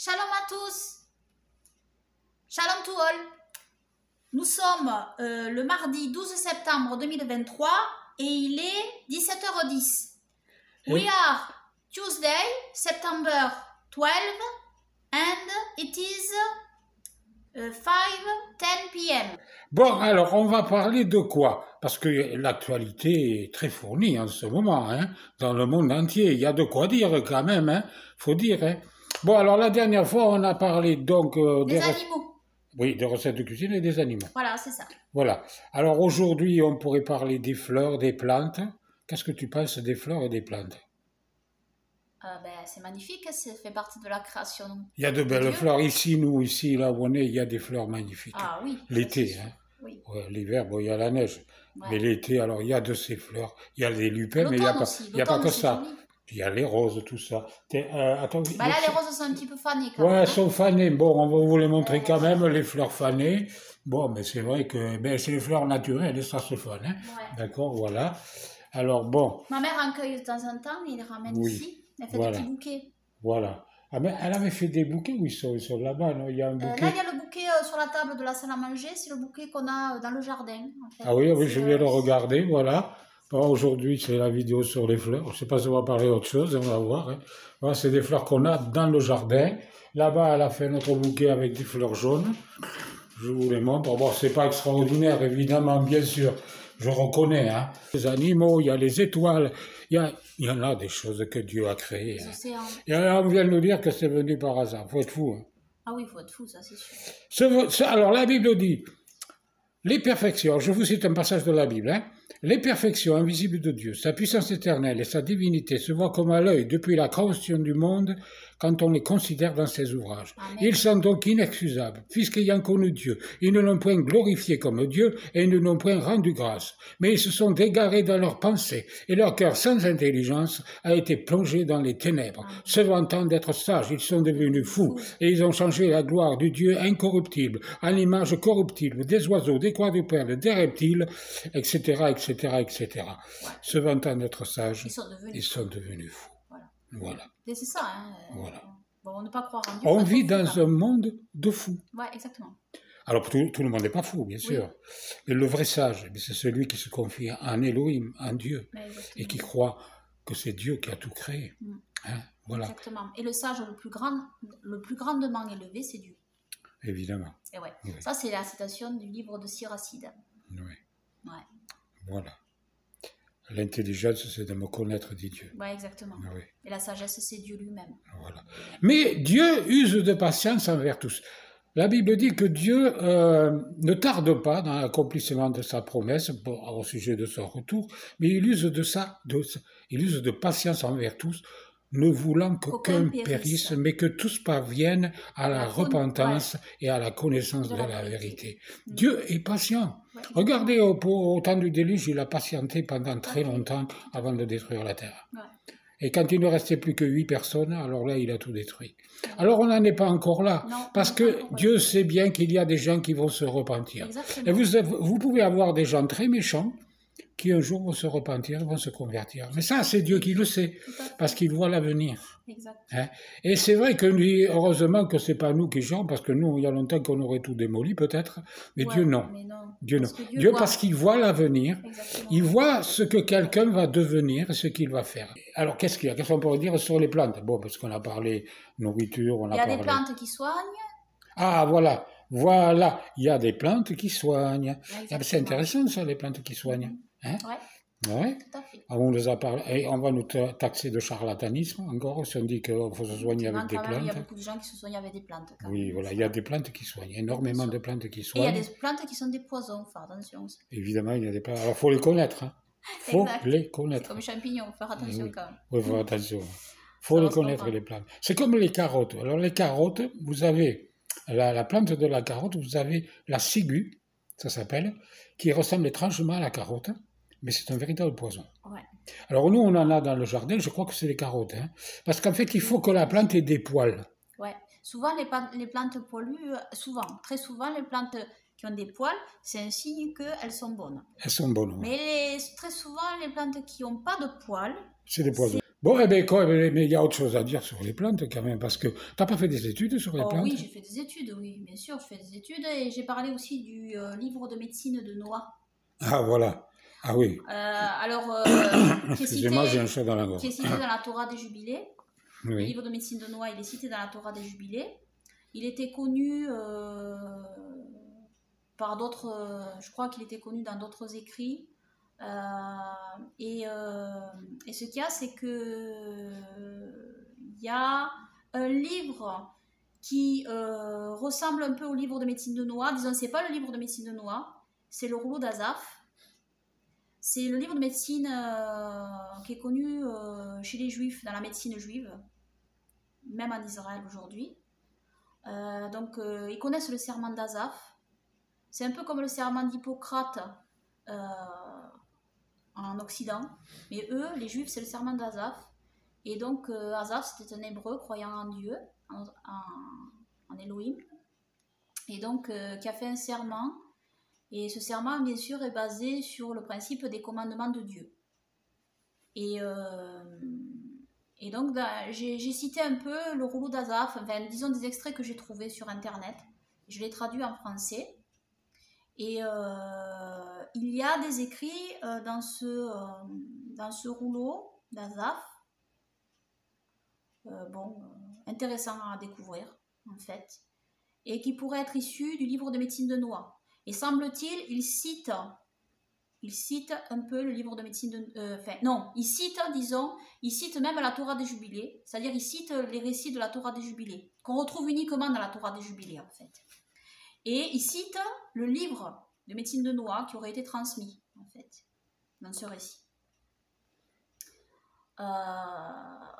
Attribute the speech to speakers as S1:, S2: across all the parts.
S1: Shalom à tous. Shalom to all. Nous sommes le mardi 12 septembre 2023 et il est 17h10. We are Tuesday, September 12 and it is 5:10 p.m.
S2: Bon, alors on va parler de quoi? Parce que l'actualité est très fournie en ce moment, hein, dans le monde entier. Il y a de quoi dire quand même, hein, faut dire. Hein. Bon, alors la dernière fois, on a parlé donc
S1: des animaux.
S2: Oui, des recettes de cuisine et des animaux.
S1: Voilà, c'est ça.
S2: Voilà. Alors aujourd'hui, on pourrait parler des fleurs, des plantes. Qu'est-ce que tu penses des fleurs et des plantes?
S1: C'est magnifique, ça fait partie de la création.
S2: Il y a de belles fleurs. Ici, là où on est, il y a des fleurs magnifiques.
S1: Ah oui.
S2: L'été, hein.
S1: Oui.
S2: Ouais, l'hiver, bon, il y a la neige.
S1: Ouais.
S2: Mais l'été, alors, il y a de ces fleurs. Il y a des lupins, mais il n'y a pas que ça.
S1: Joli.
S2: Il y a les roses, tout ça. Attends,
S1: là, les roses sont un petit peu fanées.
S2: Ouais, elles sont fanées. Bon, on va vous les montrer quand même, les fleurs fanées. Bon, mais c'est vrai que c'est les fleurs naturelles, et ça se fane. Hein. Ouais. D'accord, voilà. Alors, bon.
S1: Ma mère en cueille de temps en temps et les ramène ici. Elle fait des petits bouquets.
S2: Voilà. Ah, mais elle avait fait des bouquets où ils sont là-bas, non? Il y a un bouquet.
S1: Là, il y a le bouquet sur la table de la salle à manger. C'est le bouquet qu'on a dans le jardin. En fait.
S2: Ah oui, je viens de regarder, voilà. Bon, aujourd'hui, c'est la vidéo sur les fleurs. Je ne sais pas si on va parler autre chose, on va voir. Hein. Voilà, c'est des fleurs qu'on a dans le jardin. Là-bas, elle a fait notre bouquet avec des fleurs jaunes. Je vous les montre. Bon, c'est pas extraordinaire, évidemment, bien sûr. Je reconnais, hein. Les animaux, il y a les étoiles, il y en a des choses que Dieu a créées. Hein. Et là, on vient de nous dire que c'est venu par hasard. Faut être fou. Hein.
S1: Ah oui, il faut être fou, ça c'est sûr.
S2: Alors, la Bible dit, les perfections, je vous cite un passage de la Bible, hein, les perfections invisibles de Dieu, sa puissance éternelle et sa divinité se voient comme à l'œil depuis la création du monde quand on les considère dans ses ouvrages. Amen. Ils sont donc inexcusables, puisqu'ayant connu Dieu, ils ne l'ont point glorifié comme Dieu et ne l'ont point rendu grâce. Mais ils se sont égarés dans leurs pensées et leur cœur sans intelligence a été plongé dans les ténèbres. Amen. Se vantant d'être sages, ils sont devenus fous et ils ont changé la gloire du Dieu incorruptible en l'image corruptible des oiseaux, des quadrupèdes, des reptiles, etc., etc., etc. Ouais. Se vantant d'être sages, ils sont devenus fous. Voilà.
S1: Et c'est ça. Hein,
S2: voilà.
S1: Bon, on ne peut pas croire en Dieu.
S2: On vit dans un monde de fous.
S1: Oui, exactement.
S2: Alors, tout le monde n'est pas fou, bien sûr. Mais le vrai sage, c'est celui qui se confie en Elohim, en Dieu, et qui croit que c'est Dieu qui a tout créé. Hein, voilà.
S1: Exactement. Et le sage le plus grandement élevé, c'est Dieu.
S2: Évidemment.
S1: Et ouais. Oui. Ça, c'est la citation du livre de Siracide.
S2: Oui.
S1: Ouais.
S2: Voilà. L'intelligence, c'est de me connaître, dit Dieu.
S1: Oui, exactement. Oui. Et la sagesse, c'est Dieu lui-même.
S2: Voilà. Mais Dieu use de patience envers tous. La Bible dit que Dieu ne tarde pas dans l'accomplissement de sa promesse au sujet de son retour, mais il use de patience envers tous, ne voulant qu'aucun périsse, mais que tous parviennent à la repentance et à la connaissance de la vérité. Dieu est patient. Regardez, au temps du déluge, il a patienté pendant très longtemps avant de détruire la terre. Et quand il ne restait plus que 8 personnes, alors là, il a tout détruit. Alors on n'en est pas encore là, parce que Dieu sait bien qu'il y a des gens qui vont se repentir. Et vous pouvez avoir des gens très méchants qui un jour vont se repentir, vont se convertir. Mais ça, c'est Dieu qui le sait, parce qu'il voit l'avenir. Hein? Et c'est vrai que heureusement que c'est pas nous qui gérons, parce que nous, il y a longtemps qu'on aurait tout démoli peut-être, mais Dieu non. Dieu non. Dieu parce qu'il voit l'avenir, il voit ce que quelqu'un va devenir et ce qu'il va faire. Alors qu'est-ce qu'il y a? Qu'est-ce qu'on pourrait dire sur les plantes? Bon, parce qu'on a parlé nourriture, on a parlé...
S1: Il y a des plantes qui soignent.
S2: Ah, voilà. Voilà, il y a des plantes qui soignent. C'est intéressant ça, les plantes qui soignent. Hein? Ouais. Tout à fait. On nous a parlé, et on va nous taxer de charlatanisme encore, si on dit qu'il faut se soigner avec des plantes.
S1: Il y a beaucoup de gens qui se soignent avec des plantes.
S2: Oui, voilà, il y a des plantes qui soignent, énormément de plantes qui soignent.
S1: Et il y a des plantes qui sont des poisons, faut faire attention aussi.
S2: Évidemment, il y a des plantes. Alors, il faut les connaître. Hein. Faut les connaître.
S1: C'est comme les champignons, il faut faire attention quand même.
S2: Oui, il faut faire attention. Il faut les connaître, les plantes. C'est comme les carottes. Alors, les carottes, vous avez la plante de la carotte, vous avez la ciguë, ça s'appelle, qui ressemble étrangement à la carotte. Mais c'est un véritable poison. Ouais. Alors nous, on en a dans le jardin, je crois que c'est les carottes. Hein, parce qu'en fait, il faut que la plante ait des poils.
S1: Ouais. Souvent, les plantes poilues, très souvent, les plantes qui ont des poils, c'est un signe qu'elles sont bonnes.
S2: Elles sont bonnes, oui.
S1: Mais très souvent, les plantes qui n'ont pas de poils...
S2: C'est des poisons. Bon, eh bien, mais il y a autre chose à dire sur les plantes quand même, parce que tu n'as pas fait des études sur les
S1: Oh
S2: plantes?
S1: oui, j'ai fait des études, oui, bien sûr, je fais des études et j'ai parlé aussi du livre de médecine de Noah.
S2: Ah, voilà. Ah oui.
S1: Alors,
S2: Excusez-moi, j'ai un chat dans la
S1: qui est
S2: gorge.
S1: cité dans la Torah des Jubilés. Le
S2: Oui.
S1: livre de médecine de Noah, il est cité dans la Torah des Jubilés. Il était connu par d'autres, je crois qu'il était connu dans d'autres écrits. Et ce qu'il y a, c'est que il y a un livre qui ressemble un peu au livre de médecine de Noah. Disons, c'est pas le livre de médecine de Noah, c'est le rouleau d'Azaph. C'est le livre de médecine qui est connu chez les Juifs, dans la médecine juive, même en Israël aujourd'hui. Donc, ils connaissent le serment d'Azaph. C'est un peu comme le serment d'Hippocrate en Occident. Mais eux, les Juifs, c'est le serment d'Azaph. Et donc, Azaph, c'était un hébreu croyant en Dieu, en Elohim. Et donc, qui a fait un serment. Et ce serment, bien sûr, est basé sur le principe des commandements de Dieu. Et donc, j'ai cité un peu le rouleau d'Azaph, enfin, disons des extraits que j'ai trouvés sur Internet. Je l'ai traduit en français. Et il y a des écrits dans ce rouleau d'Azaph, intéressants à découvrir, en fait, et qui pourraient être issus du livre de médecine de Noah. Et semble-t-il, il cite un peu le livre de médecine de... il cite même la Torah des Jubilés, c'est-à-dire il cite les récits de la Torah des Jubilés, qu'on retrouve uniquement dans la Torah des Jubilés, en fait. Et il cite le livre de médecine de Noah qui aurait été transmis, en fait, dans ce récit. Alors,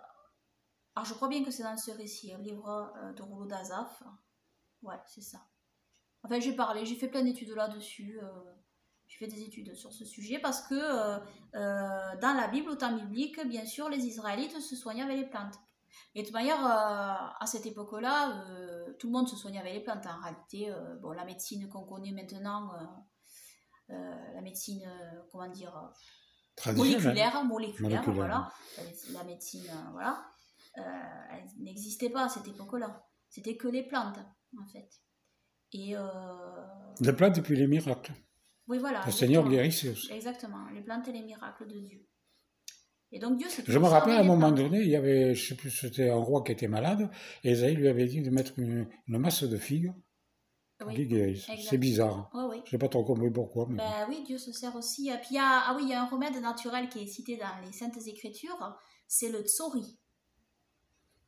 S1: je crois bien que c'est dans ce récit, le livre de rouleau d'Azaph. Ouais, c'est ça. Enfin, j'ai fait plein d'études là-dessus. J'ai fait des études sur ce sujet parce que dans la Bible, au temps biblique, bien sûr, les Israélites se soignaient avec les plantes. Et de toute manière, à cette époque-là, tout le monde se soignait avec les plantes. En réalité, la médecine qu'on connaît maintenant, la médecine, moléculaire, voilà. La médecine, voilà. Elle n'existait pas à cette époque-là. C'était que les plantes, en fait. Et
S2: les plantes et puis les miracles.
S1: Oui, voilà.
S2: Le Seigneur guérissait aussi.
S1: Exactement, les plantes et les miracles de Dieu. Et donc Dieu, c'est
S2: je me rappelle à un moment donné, il y avait, je sais plus, c'était un roi qui était malade, et Esaïe lui avait dit de mettre une masse de figues pour qu'il guérisse. C'est bizarre.
S1: Oui.
S2: Je n'ai pas trop compris pourquoi. Mais
S1: oui, Dieu se sert aussi. Et puis il y a un remède naturel qui est cité dans les Saintes Écritures, c'est le tsori.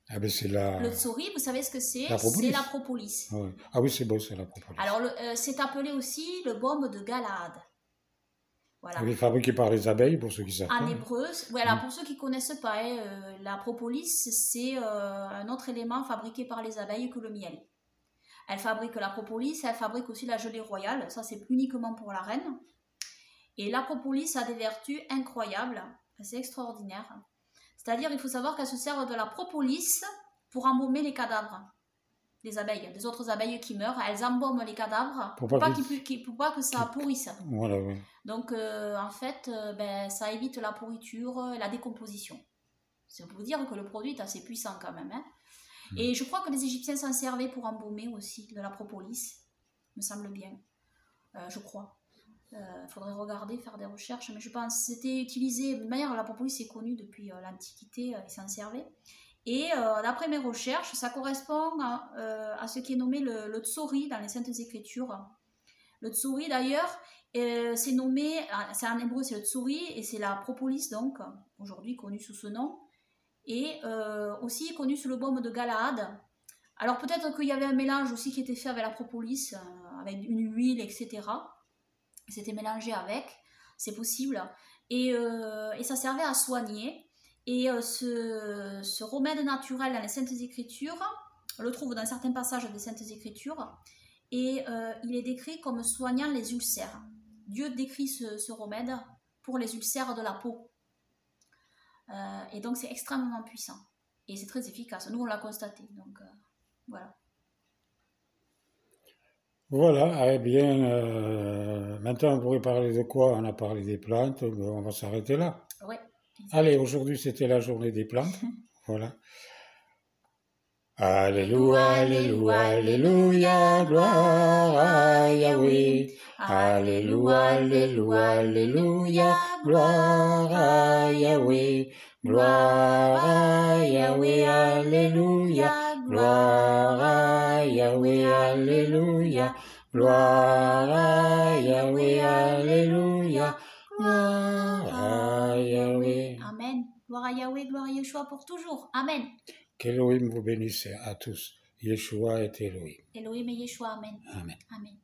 S2: Ah ben
S1: le tsori, vous savez ce que c'est?
S2: C'est
S1: la propolis.
S2: Ouais. Ah oui, c'est beau, c'est la propolis.
S1: Alors, c'est appelé aussi le baume de Galade.
S2: Voilà. Il est fabriqué par les abeilles, pour ceux qui savent.
S1: En hébreu, voilà, pour ceux qui ne connaissent pas, la propolis, c'est un autre élément fabriqué par les abeilles que le miel. Elle fabrique la propolis, elle fabrique aussi la gelée royale, ça c'est uniquement pour la reine. Et la propolis a des vertus incroyables, c'est extraordinaire. C'est-à-dire, il faut savoir qu'elle se sert de la propolis pour embaumer les cadavres des abeilles, des autres abeilles qui meurent. Elles embaument les cadavres pour pas que ça pourrisse.
S2: Voilà, oui.
S1: Donc, en fait, ça évite la pourriture et la décomposition. C'est pour vous dire que le produit est assez puissant quand même. Hein. Et je crois que les Égyptiens s'en servaient pour embaumer aussi de la propolis, me semble bien. Je crois. Faudrait regarder, faire des recherches, mais je pense que c'était utilisé. De manière, la propolis est connue depuis l'Antiquité, ils s'en servaient. Et d'après mes recherches, ça correspond à ce qui est nommé le tsori dans les Saintes Écritures. Le tsori d'ailleurs, c'est nommé, c'est en hébreu c'est le tsori et c'est la propolis donc, aujourd'hui connue sous ce nom, et aussi connue sous le baume de Galaad. Alors peut-être qu'il y avait un mélange aussi qui était fait avec la propolis, avec une huile, etc. C'était mélangé avec, c'est possible. Et ça servait à soigner. Et ce remède naturel dans les Saintes Écritures, on le trouve dans certains passages des Saintes Écritures, et il est décrit comme soignant les ulcères. Dieu décrit ce remède pour les ulcères de la peau. Et donc c'est extrêmement puissant. Et c'est très efficace. Nous, on l'a constaté. Donc voilà.
S2: Voilà, eh bien, maintenant on pourrait parler de quoi? On a parlé des plantes, on va s'arrêter là.
S1: Ouais.
S2: Allez, aujourd'hui c'était la journée des plantes. Voilà. Alléluia, Alléluia, Alléluia, gloire à Yahweh. Alléluia, Alléluia, Alléluia, gloire à Yahweh. Gloire à Yahweh, Alléluia, gloire à Yahweh, Alléluia, gloire à Yahweh, Alléluia, gloire à Yahweh.
S1: Amen. Gloire à Yahweh, gloire à Yeshua pour toujours. Amen.
S2: Qu'Elohim vous bénisse à tous. Yeshua est Elohim.
S1: Elohim et Yeshua. Amen.
S2: Amen.
S1: Amen.